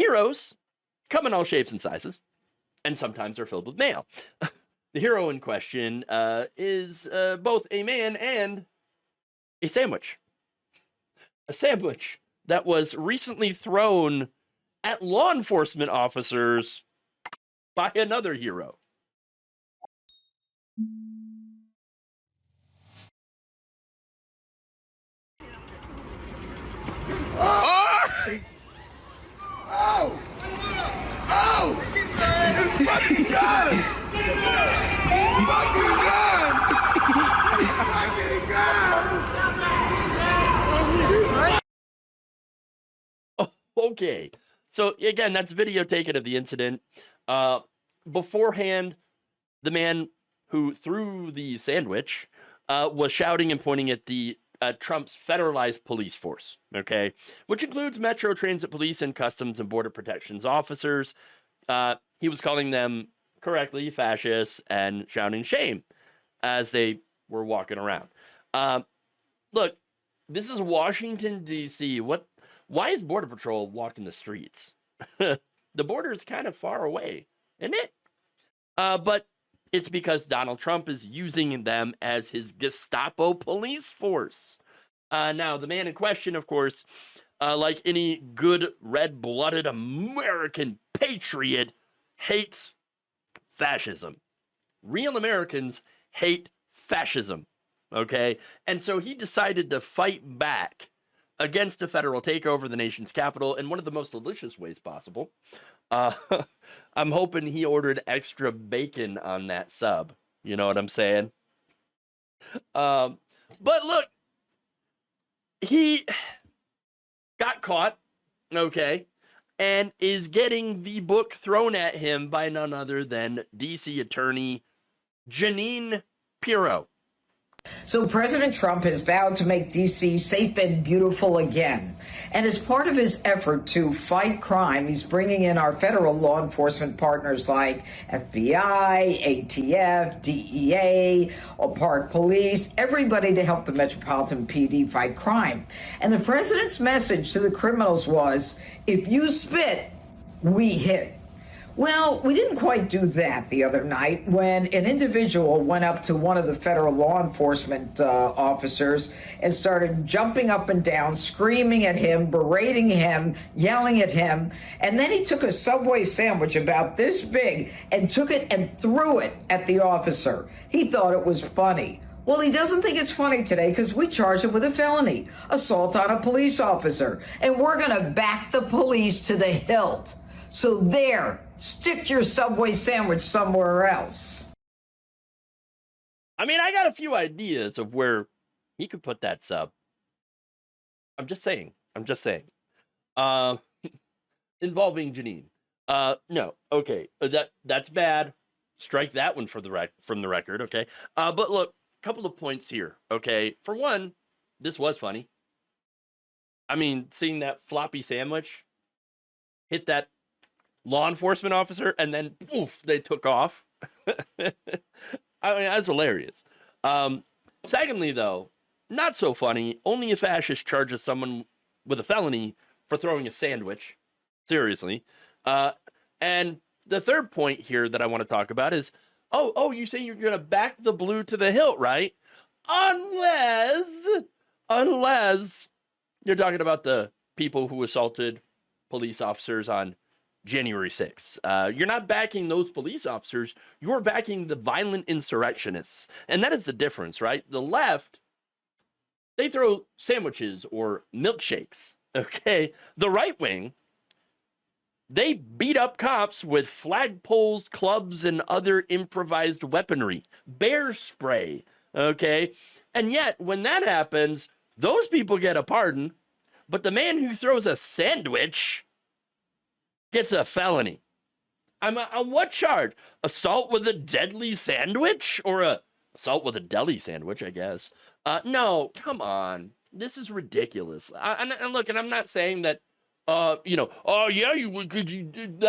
Heroes come in all shapes and sizes, and sometimes are filled with mail. The hero in question is both a man and a sandwich. A sandwich that was recently thrown at law enforcement officers by another hero. Oh! Oh! Oh! It's fucking gun! It's fucking gun! It's fucking gun! Oh, okay. So again, that's video taken of the incident. Beforehand, the man who threw the sandwich was shouting and pointing at the Trump's federalized police force, okay, which includes Metro Transit Police and Customs and Border Protections officers. He was calling them correctly fascists and shouting shame as they were walking around. Look, this is Washington, D.C. Why is Border Patrol walking the streets? The border is kind of far away, isn't it? But it's because Donald Trump is using them as his Gestapo police force. Now, the man in question, of course, like any good red-blooded American patriot, hates fascism. Real Americans hate fascism, okay? And so he decided to fight back against a federal takeover of the nation's capital in one of the most delicious ways possible. I'm hoping he ordered extra bacon on that sub. You know what I'm saying? But look, he got caught, okay, and is getting the book thrown at him by none other than DC attorney Jeanine Pirro. So President Trump has vowed to make D.C. safe and beautiful again. And as part of his effort to fight crime, he's bringing in our federal law enforcement partners like FBI, ATF, DEA, or Park Police, everybody to help the Metropolitan PD fight crime. And the president's message to the criminals was, if you spit, we hit. Well, we didn't quite do that the other night when an individual went up to one of the federal law enforcement officers and started jumping up and down, screaming at him, berating him, yelling at him. And then he took a Subway sandwich about this big and took it and threw it at the officer. He thought it was funny. Well, he doesn't think it's funny today because we charged him with a felony, assault on a police officer, and we're going to back the police to the hilt. So there, stick your Subway sandwich somewhere else. I mean, I got a few ideas of where he could put that sub. I'm just saying. Involving Jeanine. No, okay, that's bad. Strike that one from the record, okay? But look, a couple of points here, okay? For one, this was funny. I mean, seeing that floppy sandwich hit that law enforcement officer, and then poof, they took off. I mean, that's hilarious. Secondly, though, not so funny. Only a fascist charges someone with a felony for throwing a sandwich. Seriously. And the third point here that I want to talk about is, oh, you say you're going to back the blue to the hilt, right? Unless you're talking about the people who assaulted police officers on January 6th. You're not backing those police officers. You're backing the violent insurrectionists. And that is the difference, right? The left, they throw sandwiches or milkshakes, okay? The right wing, they beat up cops with flagpoles, clubs, and other improvised weaponry. Bear spray, okay? And yet, when that happens, those people get a pardon, but the man who throws a sandwich gets a felony. On what charge? Assault with a deadly sandwich? Or assault with a deli sandwich, I guess. No, come on. This is ridiculous. And look, and I'm not saying that, that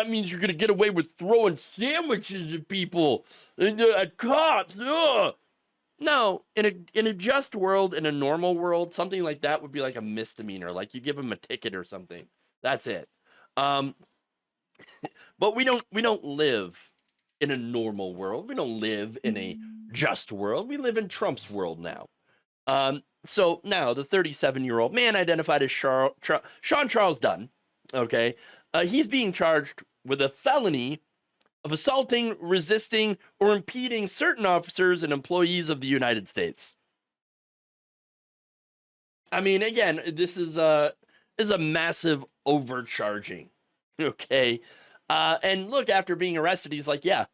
means you're going to get away with throwing sandwiches at people, at cops. Ugh. No, in a just world, in a normal world, something like that would be like a misdemeanor. Like you give them a ticket or something. That's it. But we don't live in a normal world. We don't live in a just world. We live in Trump's world now. So now the 37-year-old man identified as Sean Charles Dunn, okay, he's being charged with a felony of assaulting, resisting, or impeding certain officers and employees of the United States. I mean, again, this is a massive overcharging, okay? And look, after being arrested, he's like, yeah,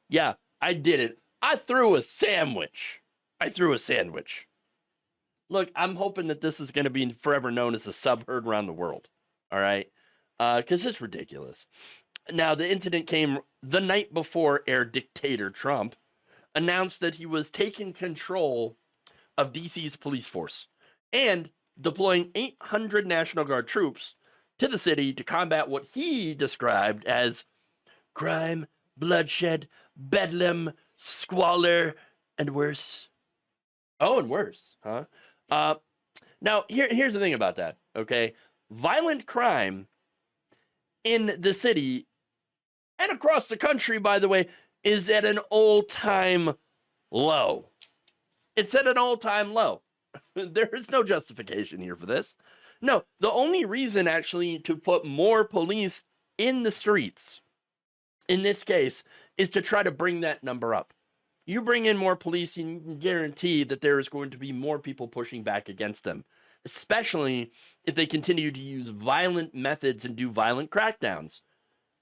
I did it. I threw a sandwich. Look, I'm hoping that this is going to be forever known as a sub-heard around the world, all right? Because it's ridiculous. Now, the incident came the night before Air Dictator Trump announced that he was taking control of D.C.'s police force and deploying 800 National Guard troops to the city to combat what he described as crime, bloodshed, bedlam, squalor, and worse. Oh, and worse, huh? Now, here's the thing about that, okay? Violent crime in the city and across the country, by the way, is at an all-time low. It's at an all-time low. There is no justification here for this. No, the only reason actually to put more police in the streets, in this case, is to try to bring that number up. You bring in more police, and you can guarantee that there is going to be more people pushing back against them, especially if they continue to use violent methods and do violent crackdowns.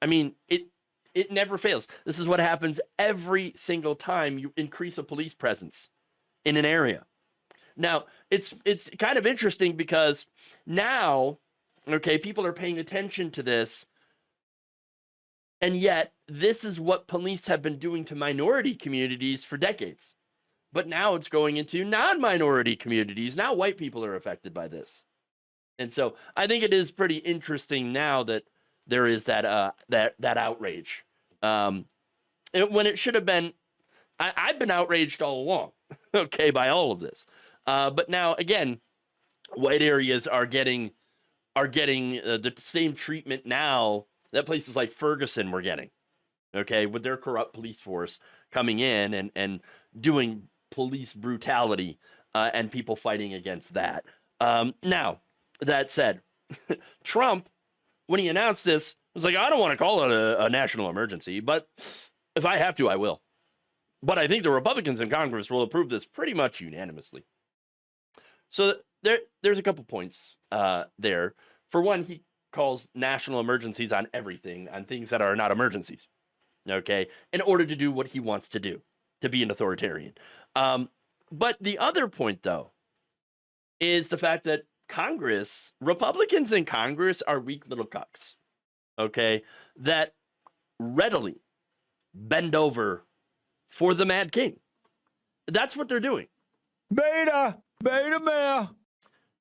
I mean, it never fails. This is what happens every single time you increase a police presence in an area. Now, it's kind of interesting because now, okay, people are paying attention to this, and yet this is what police have been doing to minority communities for decades. But now it's going into non-minority communities. Now white people are affected by this. And so I think it is pretty interesting now that there is that outrage. When it should have been, I've been outraged all along, okay, by all of this. But now, again, white areas are getting the same treatment now that places like Ferguson were getting, okay, with their corrupt police force coming in and doing police brutality and people fighting against that. Now, that said, Trump, when he announced this, was like, I don't want to call it a national emergency, but if I have to, I will. But I think the Republicans in Congress will approve this pretty much unanimously. So there's a couple points there. For one, he calls national emergencies on everything, on things that are not emergencies, okay, in order to do what he wants to do, to be an authoritarian. But the other point, though, is the fact that Congress, Republicans in Congress are weak little cucks, okay, that readily bend over for the Mad King. That's what they're doing. Beta male.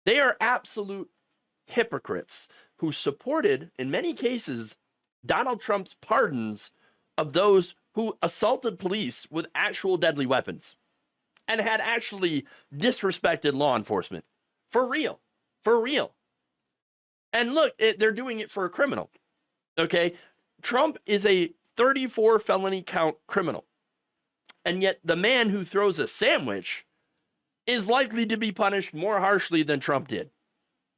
They are absolute hypocrites who supported, in many cases, Donald Trump's pardons of those who assaulted police with actual deadly weapons and had actually disrespected law enforcement. For real. For real. And look, they're doing it for a criminal. Okay? Trump is a 34 felony count criminal. And yet the man who throws a sandwich is likely to be punished more harshly than Trump did.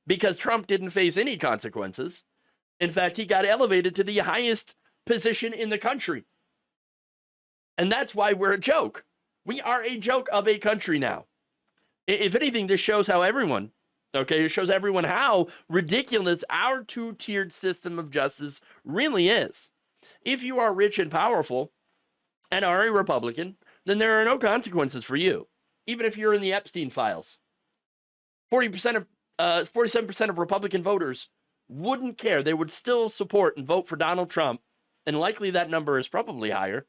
Because Trump didn't face any consequences. In fact, he got elevated to the highest position in the country. And that's why we're a joke. We are a joke of a country now. If anything, this shows how everyone, okay, it shows everyone how ridiculous our two-tiered system of justice really is. If you are rich and powerful and are a Republican, then there are no consequences for you, even if you're in the Epstein files. 47% of Republican voters wouldn't care. They would still support and vote for Donald Trump, and likely that number is probably higher,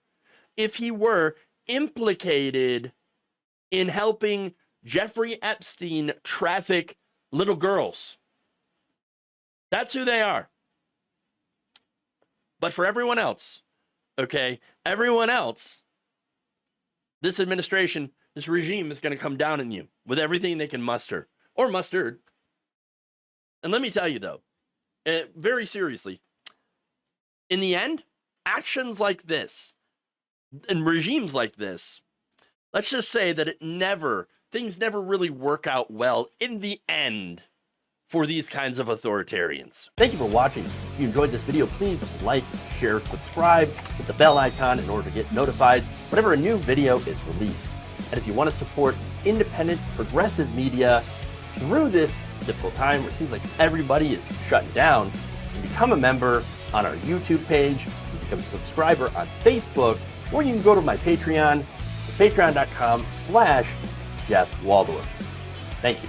if he were implicated in helping Jeffrey Epstein traffic little girls. That's who they are. But for everyone else, okay, everyone else, this administration, this regime is going to come down on you with everything they can muster, or mustered. And let me tell you, though, very seriously, in the end, actions like this and regimes like this, let's just say that things never really work out well in the end for these kinds of authoritarians. Thank you for watching. If you enjoyed this video, please like, share, subscribe, hit the bell icon in order to get notified whenever a new video is released. And if you want to support independent, progressive media through this difficult time where it seems like everybody is shutting down, you can become a member on our YouTube page, you can become a subscriber on Facebook, or you can go to my Patreon. It's patreon.com/Jeff Waldorf. Thank you.